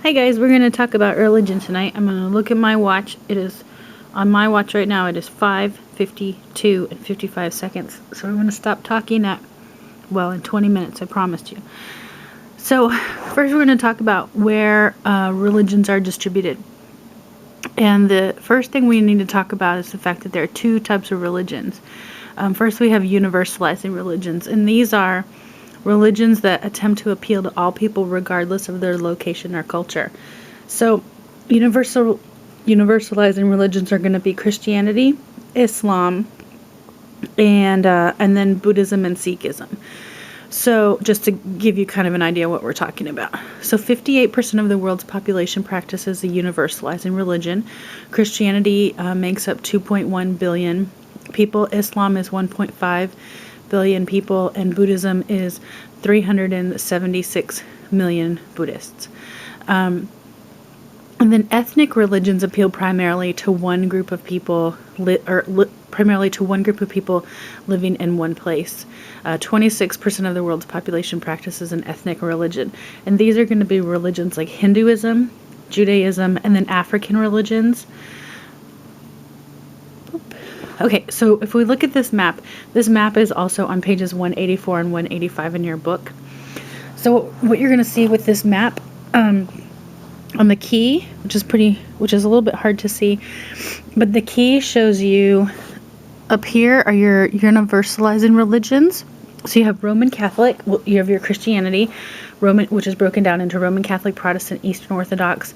Hi guys, we're going to talk about religion tonight. I'm going to look at my watch. It is, on my watch right now, it is 5:52 and 55 seconds. So we're going to stop talking in 20 minutes, I promised you. So first we're going to talk about where religions are distributed. And the first thing we need to talk about is the fact that there are two types of religions. First we have universalizing religions, and these are religions that attempt to appeal to all people regardless of their location or culture. So universalizing religions are going to be Christianity, Islam, and then Buddhism and Sikhism. So just to give you kind of an idea what we're talking about. So 58% of the world's population practices a universalizing religion. Christianity makes up 2.1 billion people. Islam is 1.5 billion people, and Buddhism is 376 million Buddhists. And then ethnic religions appeal primarily to one group of people, primarily to one group of people living in one place. 26% of the world's population practices an ethnic religion, and these are going to be religions like Hinduism, Judaism, and then African religions. Okay, so if we look at this map is also on pages 184 and 185 in your book. So what you're going to see with this map, on the key, which is a little bit hard to see, but the key shows you up here are your universalizing religions. So you have Roman Catholic, you have your Christianity, which is broken down into Roman Catholic, Protestant, Eastern Orthodox.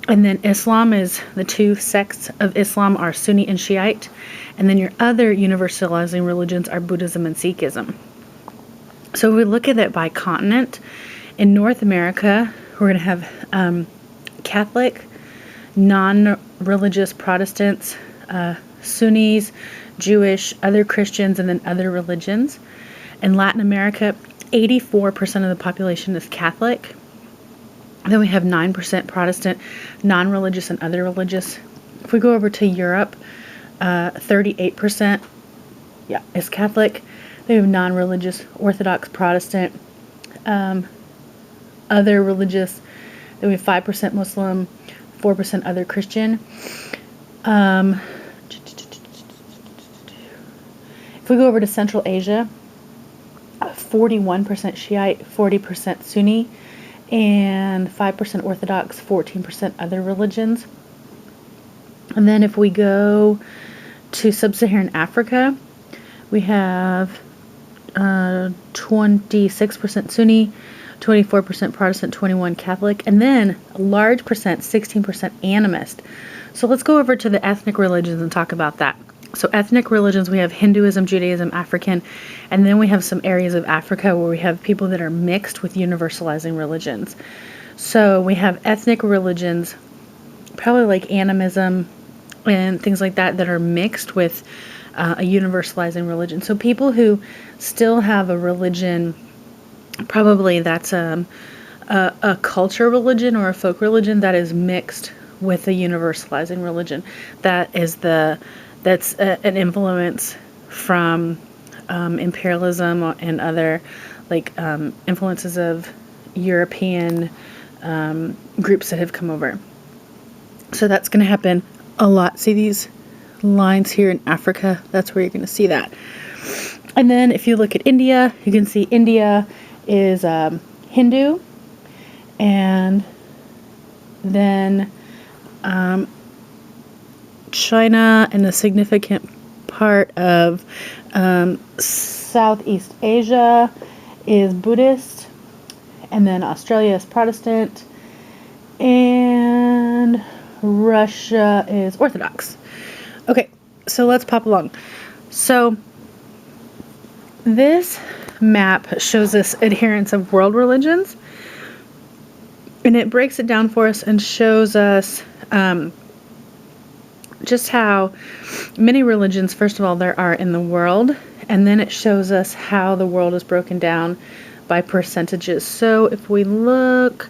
And then Islam is, the two sects of Islam are Sunni and Shiite. And then your other universalizing religions are Buddhism and Sikhism. So we look at it by continent. In North America, we're going to have Catholic, non-religious Protestants, Sunnis, Jewish, other Christians, and then other religions. In Latin America, 84% of the population is Catholic. Then we have 9% Protestant, non-religious, and other religious. If we go over to Europe, 38% is Catholic. They have non-religious, Orthodox, Protestant, other religious. Then we have 5% Muslim, 4% other Christian. If we go over to Central Asia, 41% Shiite, 40% Sunni, and 5% Orthodox, 14% other religions. And then if we go to Sub-Saharan Africa, we have 26% Sunni, 24% Protestant, 21% Catholic, and then a large percent, 16% animist. So let's go over to the ethnic religions and talk about that. So ethnic religions, we have Hinduism, Judaism, African, and then we have some areas of Africa where we have people that are mixed with universalizing religions. So we have ethnic religions, probably like animism and things like that, that are mixed with a universalizing religion. So people who still have a religion, probably that's a culture religion or a folk religion that is mixed with a universalizing religion. That's an influence from imperialism and other influences of European groups that have come over. So that's going to happen a lot. See these lines here in Africa? That's where you're going to see that. And then if you look at India, you can see India is Hindu, and then China and a significant part of Southeast Asia is Buddhist, and then Australia is Protestant, and Russia is Orthodox. Okay, so let's pop along. So this map shows us adherents of world religions, and it breaks it down for us and shows us just how many religions, first of all, there are in the world, and then it shows us how the world is broken down by percentages. So if we look,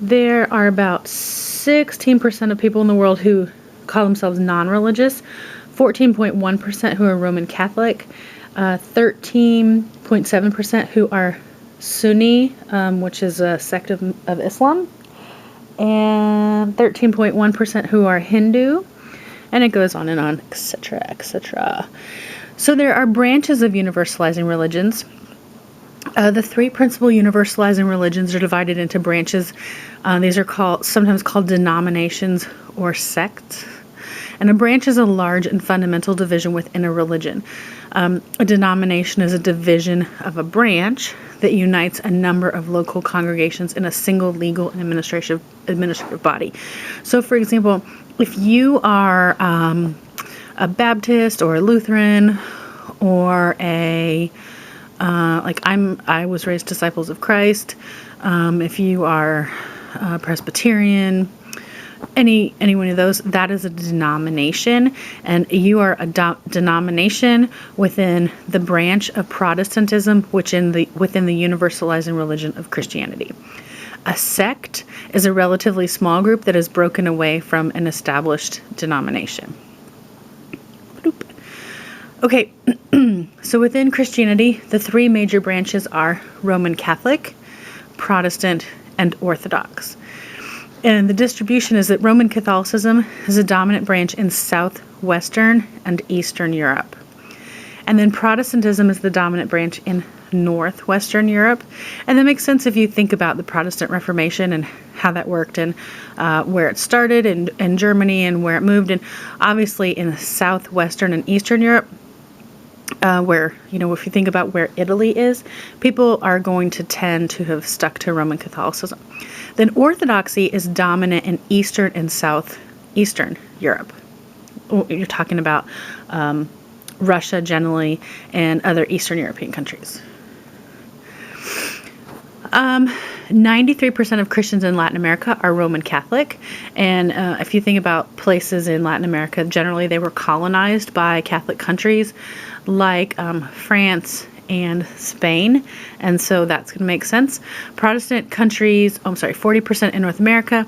there are about 16% of people in the world who call themselves non-religious, 14.1% who are Roman Catholic, 13.7% who are Sunni, which is a sect of Islam, and 13.1% who are Hindu, and it goes on and on, etc., etc. So there are branches of universalizing religions. The three principal universalizing religions are divided into branches. These are sometimes called denominations or sects. And a branch is a large and fundamental division within a religion. A denomination is a division of a branch that unites a number of local congregations in a single legal and administrative body. So, for example, if you are a Baptist or a Lutheran or I was raised Disciples of Christ, if you are Presbyterian, any one of those, that is a denomination, and you are a denomination within the branch of Protestantism, within the universalizing religion of Christianity. A sect is a relatively small group that is broken away from an established denomination. Okay, so within Christianity, the three major branches are Roman Catholic, Protestant, and Orthodox. And the distribution is that Roman Catholicism is a dominant branch in southwestern and eastern Europe. And then Protestantism is the dominant branch in northwestern Europe. And that makes sense if you think about the Protestant Reformation and how that worked, and where it started in Germany and where it moved. And obviously in southwestern and eastern Europe, where, if you think about where Italy is, people are going to tend to have stuck to Roman Catholicism. Then Orthodoxy is dominant in Eastern and Southeastern Europe. You're talking about Russia generally and other Eastern European countries. 93% of Christians in Latin America are Roman Catholic. And if you think about places in Latin America, generally they were colonized by Catholic countries like France and Spain, and so that's going to make sense. Protestant countries, 40% in North America.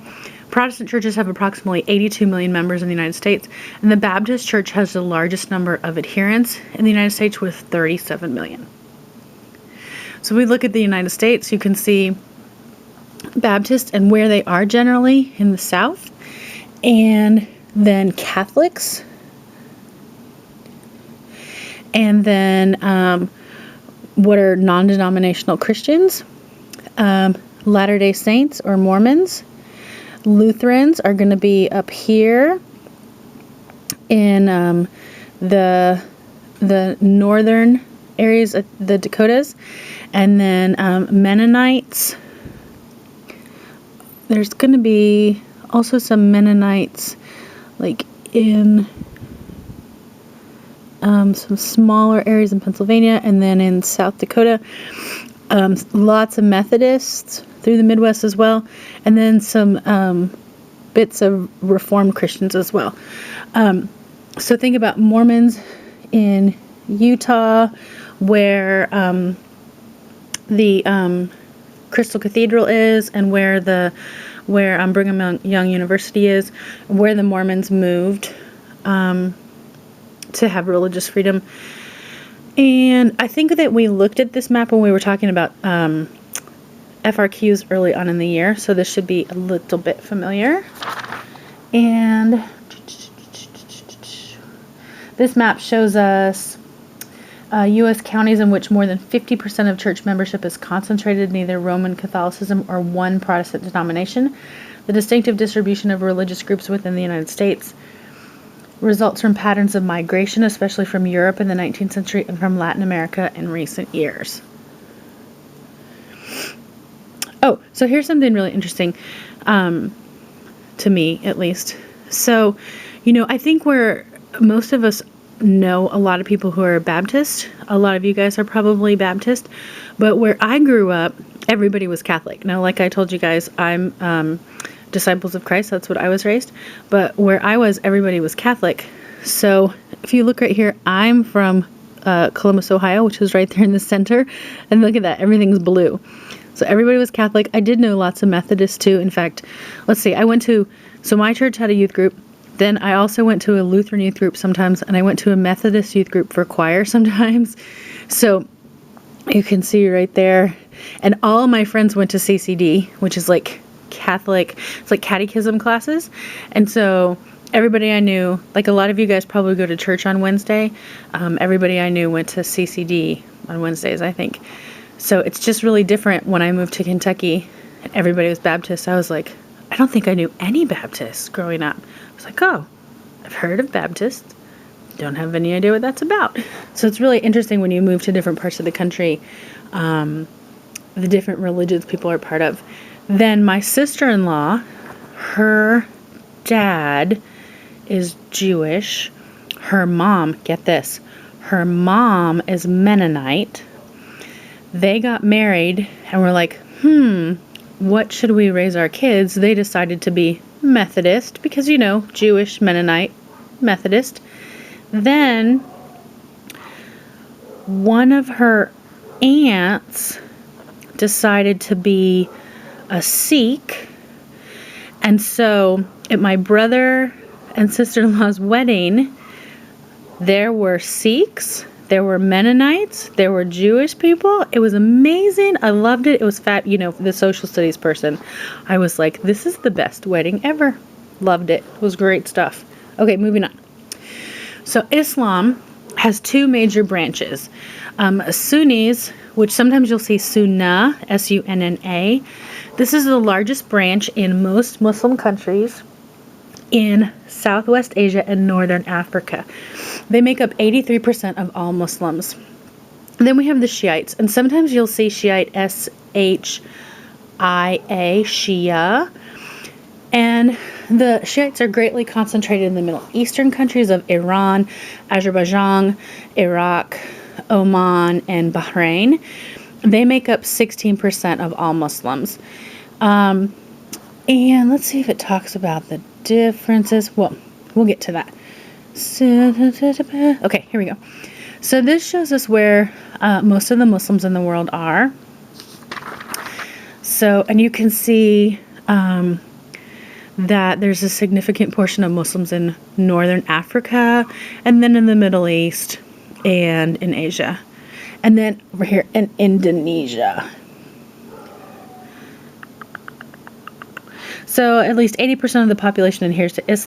Protestant churches have approximately 82 million members in the United States, and the Baptist Church has the largest number of adherents in the United States with 37 million. So we look at the United States, you can see Baptists and where they are generally in the South, and then Catholics, and then what are non-denominational Christians, Latter-day Saints or Mormons. Lutherans are going to be up here in the northern areas of the Dakotas, and then Mennonites. There's going to be also some Mennonites like in some smaller areas in Pennsylvania, and then in South Dakota, lots of Methodists through the Midwest as well, and then some bits of Reformed Christians as well. So think about Mormons in Utah, where the Crystal Cathedral is, and where Brigham Young University is, where the Mormons moved to have religious freedom. And I think that we looked at this map when we were talking about FRQs early on in the year, so this should be a little bit familiar. And this map shows us U.S. counties in which more than 50% of church membership is concentrated in either Roman Catholicism or one Protestant denomination. The distinctive distribution of religious groups within the United States results from patterns of migration, especially from Europe in the 19th century and from Latin America in recent years. Oh, so here's something really interesting, to me at least. So, I think where most of us know a lot of people who are Baptist, a lot of you guys are probably Baptist, but where I grew up, everybody was Catholic. Now, like I told you guys, I'm Disciples of Christ, that's what I was raised, but where I was, everybody was Catholic. So if you look right here, I'm from Columbus, Ohio, which is right there in the center, and look at that, everything's blue. So everybody was Catholic. I did know lots of Methodists too. In fact, let's see, so my church had a youth group. Then I also went to a Lutheran youth group sometimes, and I went to a Methodist youth group for choir sometimes. So you can see right there. And all of my friends went to CCD, which is like Catholic, it's like catechism classes. And so everybody I knew, like a lot of you guys probably go to church on Wednesday. Everybody I knew went to CCD on Wednesdays, I think. So it's just really different when I moved to Kentucky and everybody was Baptist. I was like, I don't think I knew any Baptists growing up. I was like, oh, I've heard of Baptists. Don't have any idea what that's about. So it's really interesting when you move to different parts of the country, the different religions people are part of. Then my sister-in-law, her dad is Jewish. Her mom, get this, her mom is Mennonite. They got married and were like, what should we raise our kids? They decided to be Methodist because, you know, Jewish, Mennonite, Methodist. Then one of her aunts decided to be a Sikh. And so at my brother and sister-in-law's wedding, there were Sikhs, there were Mennonites, there were Jewish people. It was amazing. I loved it. It was you know, the social studies person. I was like, this is the best wedding ever. Loved it. It was great stuff. Okay, moving on. So Islam has two major branches. Sunnis, which sometimes you'll see Sunnah, S-U-N-N-A. This is the largest branch in most Muslim countries in Southwest Asia and Northern Africa. They make up 83% of all Muslims. And then we have the Shiites, and sometimes you'll see Shiite, S-H-I-A, Shia. And the Shiites are greatly concentrated in the Middle Eastern countries of Iran, Azerbaijan, Iraq, Oman, and Bahrain. They make up 16% of all Muslims. And let's see if it talks about the differences. Well, we'll get to that. Okay, here we go. So this shows us where most of the Muslims in the world are. So, and you can see that there's a significant portion of Muslims in Northern Africa, and then in the Middle East, and in Asia. And then over here in Indonesia. So at least 80% of the population adheres to Islam.